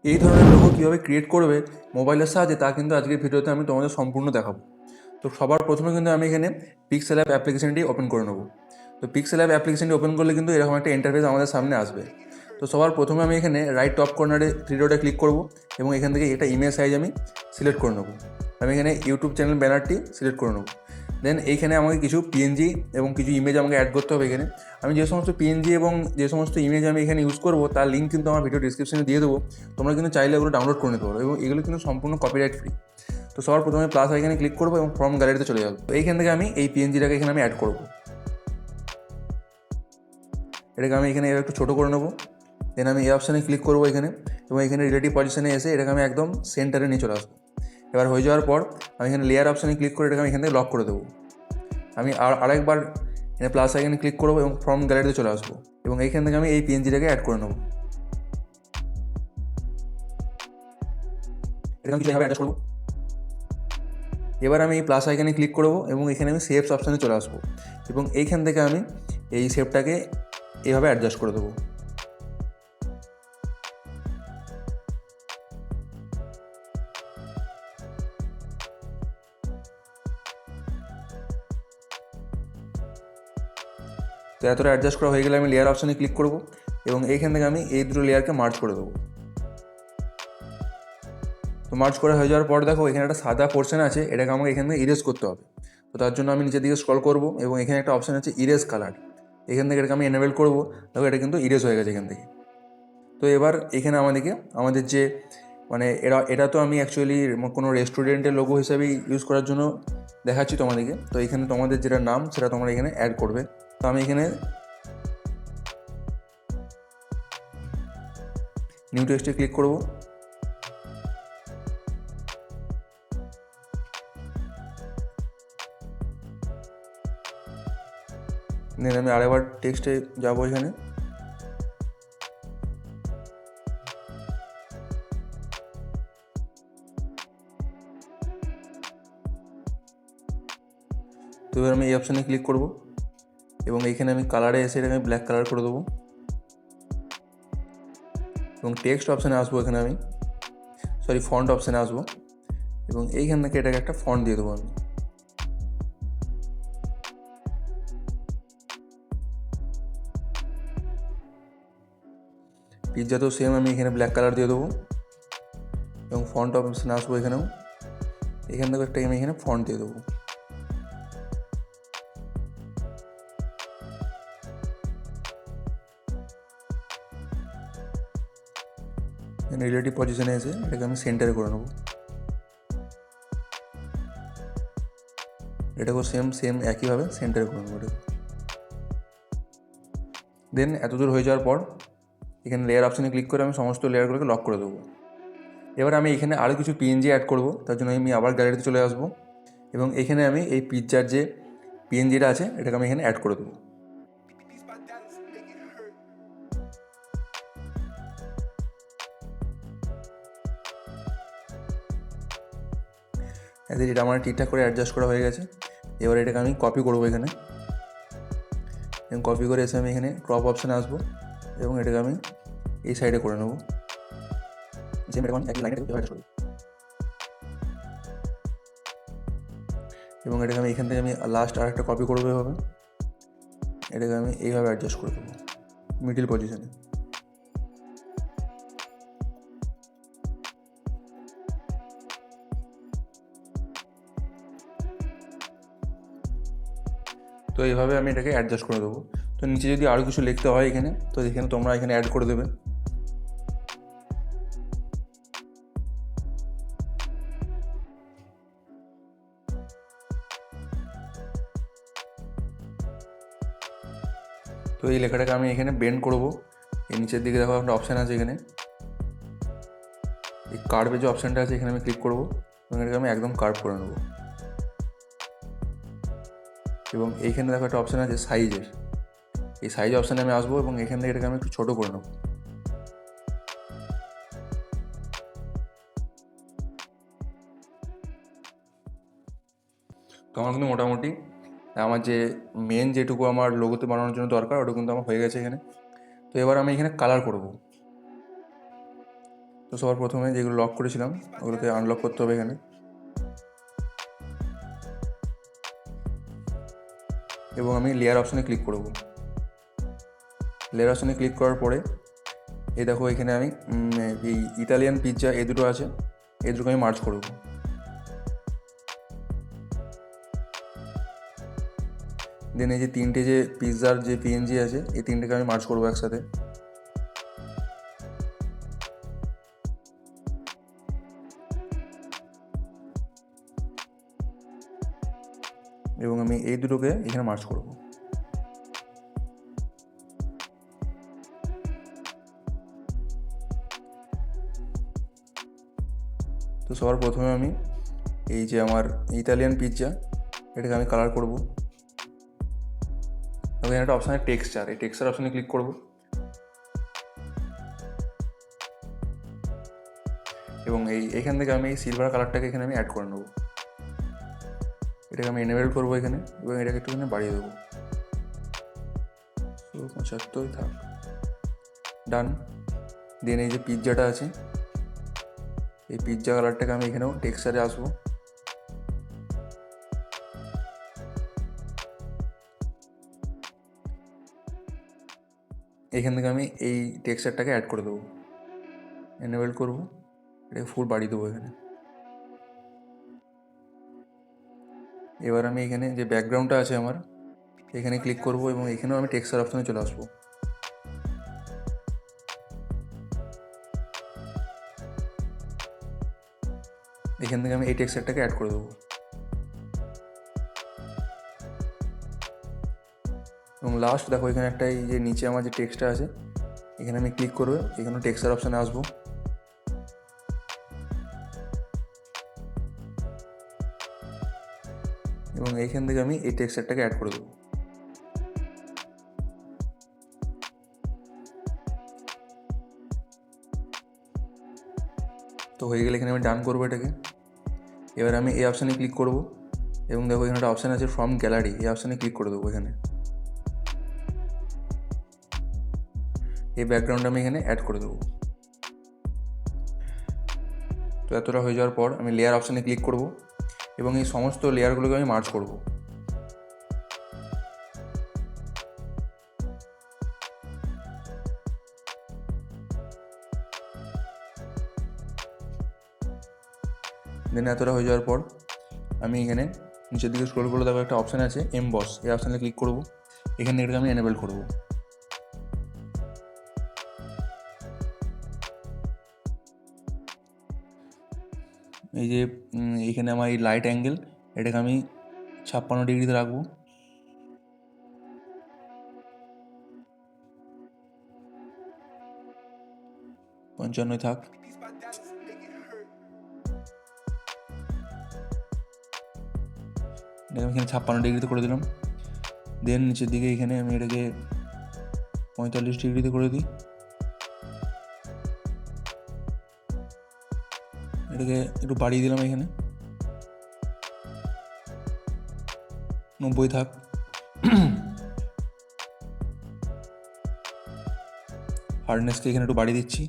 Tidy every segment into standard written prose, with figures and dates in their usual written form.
এই ধরনের লোগো কীভাবে ক্রিয়েট করবে মোবাইলের সাহায্যে তা কিন্তু আজকের ভিডিওতে আমি তোমাদের সম্পূর্ণ দেখাবো। তো সবার প্রথমে কিন্তু আমি এখানে পিক্সেল অ্যাপ অ্যাপ্লিকেশনটি ওপেন করে নেবো। তো পিক্সেল অ্যাপ অ্যাপ্লিকেশনটি ওপেন করলে কিন্তু এরকম একটা ইন্টারফেস আমাদের সামনে আসবে। তো সবার প্রথমে আমি এখানে রাইট টপ কর্নারে থ্রি ডটে ক্লিক করব এবং এখান থেকে এটা ইমেজ সাইজ আমি সিলেক্ট করে নেবো। আমি এখানে ইউটিউব চ্যানেল ব্যানারটি সিলেক্ট করে নেবো। দেন এইখানে আমাকে কিছু পিএনজি এবং কিছু ইমেজ আমাকে অ্যাড করতে হবে। এখানে আমি যে সমস্ত পিএনজি এবং যে সমস্ত ইমেজ আমি এখানে ইউজ করবো তার লিঙ্ক কিন্তু আমার ভিডিও ডিসক্রিপশনে দিয়ে দেবো। তোমরা কিন্তু চাইলে ওগুলো ডাউনলোড করে নিতে পারো এবং এগুলো কিন্তু সম্পূর্ণ কপিরাইট ফ্রি। তো সবার প্রথমে প্লাস আইকনে ক্লিক করবো এবং ফ্রম গ্যালারিতে চলে যাবো। তো এইখান থেকে আমি এই পিএনজিটাকে এখানে আমি অ্যাড করবো। এটাকে আমি এখানে একটু ছোটো করে নেবো। দেন আমি এই অপশানে ক্লিক করবো এখানে এবং এখানে রিলেটিভ পজিশনে এসে এটাকে আমি একদম সেন্টারে নিয়ে চলে আসবো। এবার হয়ে যাওয়ার পর আমি এখানে লেয়ার অপশানে ক্লিক করে এটাকে আমি এখান থেকে লক করে দেবো। আমি আরেকবার এখানে প্লাস আইকনে ক্লিক করবো এবং ফ্রম গ্যালারিতে চলে আসবো এবং এইখান থেকে আমি এই পিএনজিটাকে অ্যাড করে নেবো। এটা আমি এইভাবে অ্যাডজাস্ট করবো। এবার আমি এই প্লাস আইকনে ক্লিক করবো এবং এখানে আমি শেপস অপশানে চলে আসবো এবং এইখান থেকে আমি এই শেপটাকে এইভাবে অ্যাডজাস্ট করে দেবো। তো এতটা অ্যাডজাস্ট করা হয়ে গেলে আমি লেয়ার অপশানে ক্লিক করবো এবং এইখান থেকে আমি এই দুটো লেয়ারকে মার্জ করে দেবো। তো মার্জ করা হয়ে যাওয়ার পর দেখো এখানে একটা সাদা পোর্শন আছে, এটাকে আমাকে এখান থেকে ইরেজ করতে হবে। তো তার জন্য আমি নিচের দিকে স্ক্রল করবো এবং এখানে একটা অপশান আছে ইরেজ কালার, এখান থেকে এটাকে আমি এনেবেল করবো। দেখো এটা কিন্তু ইরেজ হয়ে গেছে এখান থেকে। তো এবার এখানে আমাদের যে এটা তো আমি অ্যাকচুয়ালি কোনো রেস্টুরেন্টের লোগো হিসাবেই ইউজ করার জন্য দেখাচ্ছি তোমাদেরকে। তো এখানে তোমাদের যেটা নাম সেটা তোমরা এখানে অ্যাড করবে। তো আমি এখানে নিউ টেক্সটে ক্লিক করবো। দেন আমি আরেকবার টেক্সটে যাবো এখানে। তো এবার আমি এই অপশানে ক্লিক করবো এবং এইখানে আমি কালারে এসে এটাকে আমি ব্ল্যাক কালার করে দেবো এবং টেক্সট অপশানে আসবো। এখানে আমি ফন্ট অপশানে আসবো এবং এইখান থেকে এটাকে একটা ফন্ট দিয়ে দেবো আমি। পিৎজাতেও সেম আমি এখানে ব্ল্যাক কালার দিয়ে দেবো এবং ফন্ট অপশানে আসবো। এখানেও এখান থেকে একটা আমি এখানে ফন্ট দিয়ে দেবো। রিলেটিভ পজিশনে এসে এটাকে আমি সেন্টারে করে নেবো। এটাকেও সেম একইভাবে সেন্টারে করে নেবো এটাকে। দেন এতদূর হয়ে যাওয়ার পর এখানে লেয়ার অপশানে ক্লিক করে আমি সমস্ত লেয়ারগুলোকে লক করে দেবো। এবার আমি এখানে আরও কিছু পিএনজি অ্যাড করবো, তার জন্য আমি আবার গ্যালারিতে চলে আসবো এবং এখানে আমি এই পিৎজার যে পিএনজিটা আছে এটাকে আমি এখানে অ্যাড করে দেবো। এটা আমার ঠিকঠাক করে অ্যাডজাস্ট করা হয়ে গেছে। এবার এটাকে আমি কপি করবো এখানে এবং কপি করে এসে আমি এখানে ক্রপ অপশানে আসবো এবং এটাকে আমি এই সাইডে করে নেবো। এবং এটাকে আমি এখান থেকে আমি লাস্ট আরেকটা কপি করবো এভাবে, এটাকে আমি এইভাবে অ্যাডজাস্ট করে দেবো মিডিল পজিশনে। তো এইভাবে আমি এটাকে অ্যাডজাস্ট করে দেবো। তো নিচে যদি আরও কিছু লিখতে হয় এখানে, তো এখানে তোমরা এখানে অ্যাড করে দেবে। তো এই লেখাটাকে আমি এখানে বেন্ড করবো। এই নিচের দিকে দেখো একটা অপশান আছে, এখানে এই কার্ভের যে অপশানটা আছে এখানে আমি ক্লিক করবো এবং এটাকে আমি একদম কার্ভ করে নেবো। এবং এইখানে দেখো একটা অপশান আছে সাইজের, এই সাইজ অপশানে আমি আসবো এবং এখান থেকে এটাকে আমি একটু ছোটো করে নেবো। তো আমার কিন্তু মোটামুটি আমার যে মেন যেটুকু আমার লোগোতে বানানোর জন্য দরকার ওটা কিন্তু আমার হয়ে গেছে এখানে। তো এবার আমি এখানে কালার করব। তো সবার প্রথমে যেগুলো লক করেছিলাম ওগুলোকে আনলক করতে হবে এখানে। এবং আমি লেয়ার অপশানে ক্লিক করব। লেয়ার অপশানে ক্লিক করার পরে এই দেখো এখানে আমি এই ইটালিয়ান পিৎজা এই দুটো আছে, এই দুটোকে আমি মার্জ করব। দেন এই যে তিনটে যে পিৎজার যে পিএনজি আছে এই তিনটেকে আমি মার্জ করবো একসাথে। এবং আমি এই দুটোকে এখানে মার্জ করব। তো সবার প্রথমে আমি এই যে আমার ইটালিয়ান পিৎজা এটাকে আমি কালার করব। এবং একটা অপশানে টেক্সচার, এই টেক্সচার অপশানে ক্লিক করব। এবং এইখান থেকে আমি এই সিলভার কালারটাকে এখানে আমি অ্যাড করে নেব। এটাকে আমি এনেবেল করবো এখানে এবং এটাকে একটুখানি বাড়িয়ে দেবো। 75 থাক, ডান। দেন এই যে পিৎজাটা আছে এই পিৎজা কালারটাকে আমি এখানেও টেক্সচারে আসবো। এখান থেকে আমি এই টেক্সচারটাকে অ্যাড করে দেবো, এনেবেল করবো, এটাকে ফুল বাড়িয়ে দেবো এখানে। এবার আমি এখানে যে ব্যাকগ্রাউন্ডটা আছে আমার এখানে ক্লিক করব এবং এখানেও আমি টেক্সচার অপশানে চলে আসবো। এখান থেকে আমি এই টেক্সচারটাকে অ্যাড করে দেবো। এবং লাস্ট দেখো এখানে একটা এই যে নিচে আমার যে টেক্সটটা আছে এখানে আমি ক্লিক করবো, এখানেও টেক্সচার অপশানে আসবো। এবং এইখান থেকে আমি এই টেক্সচারটাকে অ্যাড করে দেবো। তো হয়ে গেলে এখানে আমি ডান করবো এটাকে। এবার আমি এই অপশানে ক্লিক করব এবং দেখো এখানে একটা অপশান আছে ফ্রম গ্যালারি, এই অপশানে ক্লিক করে দেবো এখানে। এই ব্যাকগ্রাউন্ড আমি এখানে অ্যাড করে দেবো। তো এতটা হয়ে যাওয়ার পর আমি লেয়ার অপশানে ক্লিক করব এবং এই সমস্ত লেয়ারগুলোকে আমি মার্জ করব। দেন এতটা হয়ে যাওয়ার পর আমি এখানে নিচের দিকে স্ক্রল করে দেখো একটা অপশান আছে এমবস, এই অপশানে ক্লিক করব। এখানে এটাকে আমি এনেবেল করব। এই যে এইখানে আমার এই লাইট অ্যাঙ্গেল এটাকে আমি 56 ডিগ্রিতে রাখবো। পঞ্চান্নই থাক। এটাকে আমি এখানে 56 ডিগ্রিতে করে দিলাম। দেন নিচের দিকে এখানে আমি এটাকে 45 ডিগ্রিতে করে দিই। এটাকে একটু বাড়িয়ে দিলাম এখানে, 90 থাক। হার্ডনেসকে এখানে একটু বাড়িয়ে দিচ্ছি,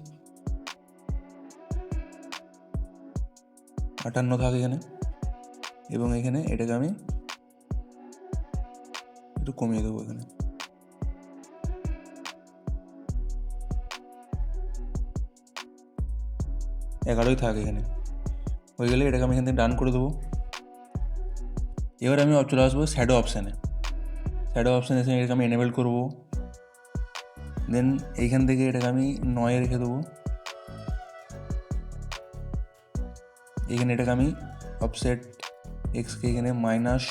58 থাক এখানে। এবং এখানে এটাকে আমি একটু কমিয়ে দেবো এখানে। এগারোই থাক এখানে। হয়ে গেলে এটাকে আমি এখান থেকে ডান করে দেবো। এবার আমি চলে আসবো শ্যাডো অপশানে। শ্যাডো অপশানে এসে এটাকে আমি এনেবেল করবো। দেন এইখান থেকে এটাকে আমি 9 রেখে দেবো। এখানে এটাকে আমি অফসেট এক্সকে এখানে মাইনাস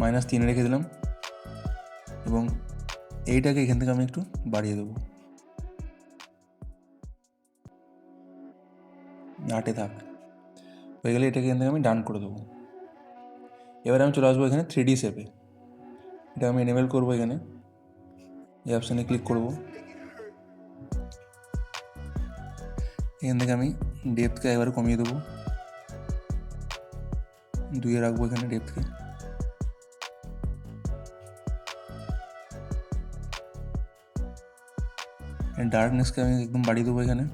-3 রেখে দিলাম এবং এইটাকে এখান থেকে আমি একটু বাড়িয়ে দেবো, 8 থাক। হয়ে গেলে এটাকে এখান থেকে আমি ডান করে দেবো। এবার আমি চলে আসবো এখানে 3D শেপে। এটা আমি এনেবেল করবো, এখানে এই অপশানে ক্লিক করব। এখান থেকে আমি ডেপথকে একবারে কমিয়ে দেবো। 2 রাখবো এখানে ডেপথকে। ডার্কনেসকে আমি একদম বাড়িয়ে দেবো এখানে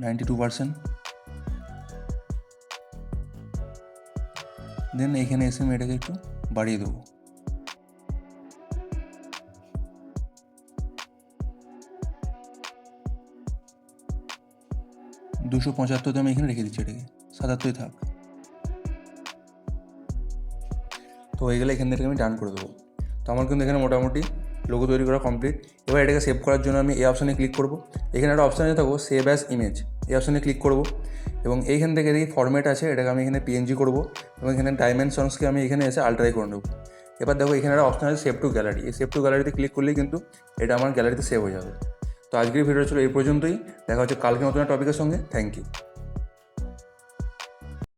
92%। দেন এখানে এসে আমি এটাকে একটু বাড়িয়ে দেবো। দুশো 75তে আমি এখানে রেখে দিচ্ছি এটাকে, 77 থাক। তো হয়ে গেলে এখান থেকে আমি ডান করে দেবো। তো আমার কিন্তু এখানে মোটামুটি লোগো তৈরি করা কমপ্লিট। এবার এটাকে সেভ করার জন্য আমি এই অপশানে ক্লিক করব। এখানে একটা অপশানে থাকবো সেভ অ্যাজ ইমেজ, এই অপশানে ক্লিক করব এবং এইখান থেকে দেখি ফরম্যাট আছে, এটাকে আমি এখানে পিএনজি করবো এবং এখানে ডাইমেনশনসকে আমি এখানে এসে আল্ট্রাই করে নেবো। এবার দেখো এখানে একটা অপশান আছে সেভ টু গ্যালারি, এই সেভ টু গ্যালারিতে ক্লিক করলেই কিন্তু এটা আমার গ্যালারিতে সেভ হয়ে যাবে। তো আজকের ভিডিও ছিল এই পর্যন্তই, দেখা হচ্ছে কালকে নতুন টপিকের সঙ্গে। Thank you.